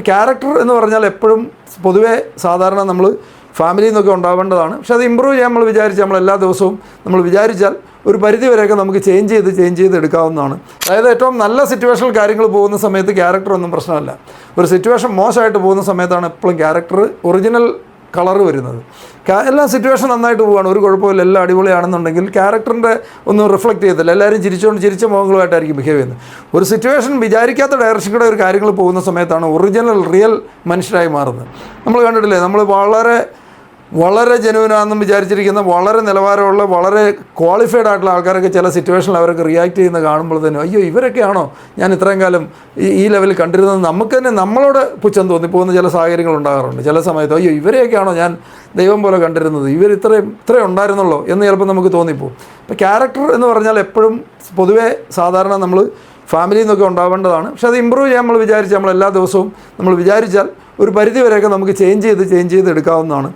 ഇപ്പോൾ ക്യാരക്ടർ എന്ന് പറഞ്ഞാൽ എപ്പോഴും പൊതുവേ സാധാരണ നമ്മൾ ഫാമിലിയിൽ നിന്നൊക്കെ ഉണ്ടാവേണ്ടതാണ്. പക്ഷേ അത് ഇമ്പ്രൂവ് ചെയ്യാൻ നമ്മൾ വിചാരിച്ചാൽ നമ്മൾ എല്ലാ ദിവസവും നമ്മൾ വിചാരിച്ചാൽ ഒരു പരിധി വരെയൊക്കെ നമുക്ക് ചേഞ്ച് ചെയ്ത് എടുക്കാവുന്നതാണ്. അതായത് ഏറ്റവും നല്ല സിറ്റുവേഷനിൽ കാര്യങ്ങൾ പോകുന്ന സമയത്ത് ക്യാരക്ടർ ഒന്നും പ്രശ്നമല്ല. ഒരു സിറ്റുവേഷൻ മോശമായിട്ട് പോകുന്ന സമയത്താണ് എപ്പോഴും ക്യാരക്ടർ ഒറിജിനൽ കളറ് വരുന്നത്. എല്ലാ സിറ്റുവേഷൻ നന്നായിട്ട് പോവുകയാണ്, ഒരു കുഴപ്പമില്ല, എല്ലാം അടിപൊളിയാണെന്നുണ്ടെങ്കിൽ ക്യാരക്ടറിൻ്റെ ഒന്നും റിഫ്ലക്റ്റ് ചെയ്യത്തില്ല. എല്ലാവരും ചിരിച്ച മുഖങ്ങളുമായിട്ടായിരിക്കും ബിഹേവ് ചെയ്യുന്നത്. ഒരു സിറ്റുവേഷൻ വിചാരിക്കാത്ത ഡയറക്ഷൻ കൂടെ ഒരു കാര്യങ്ങൾ പോകുന്ന സമയത്താണ് ഒറിജിനൽ റിയൽ മനുഷ്യരായി മാറുന്നത്. നമ്മൾ കണ്ടിട്ടില്ലേ, നമ്മൾ വളരെ ജെനുവിനാണെന്നും വിചാരിച്ചിരിക്കുന്ന വളരെ നിലവാരമുള്ള വളരെ ക്വാളിഫൈഡ് ആയിട്ടുള്ള ആൾക്കാരൊക്കെ ചില സിറ്റുവേഷനിൽ അവരൊക്കെ റിയാക്ട് ചെയ്യുന്ന കാണുമ്പോൾ തന്നെ അയ്യോ ഇവരൊക്കെയാണോ ഞാൻ ഇത്രയും കാലം ഈ ലെവലിൽ കണ്ടിരുന്നത്, നമുക്ക് തന്നെ നമ്മളോട് പുച്ഛം തോന്നിപ്പോകുന്ന ചില സാഹചര്യങ്ങൾ ഉണ്ടാകാറുണ്ട്. ചില സമയത്ത് അയ്യോ ഇവരെയൊക്കെയാണോ ഞാൻ ദൈവം പോലെ കണ്ടിരുന്നത്, ഇത്രയും ഉണ്ടായിരുന്നുള്ളൂ എന്ന് ചിലപ്പോൾ നമുക്ക് തോന്നിപ്പോകും. ഇപ്പോൾ ക്യാരക്ടർ എന്ന് പറഞ്ഞാൽ എപ്പോഴും പൊതുവേ സാധാരണ നമ്മൾ ഫാമിലിയിൽ നിന്നൊക്കെ ഉണ്ടാവേണ്ടതാണ്. പക്ഷേ അത് ഇമ്പ്രൂവ് ചെയ്യാൻ നമ്മൾ വിചാരിച്ചാൽ നമ്മൾ എല്ലാ ദിവസവും നമ്മൾ വിചാരിച്ചാൽ ഒരു പരിധി വരെയൊക്കെ നമുക്ക് ചേഞ്ച് ചെയ്ത് എടുക്കാവുന്നതാണ്.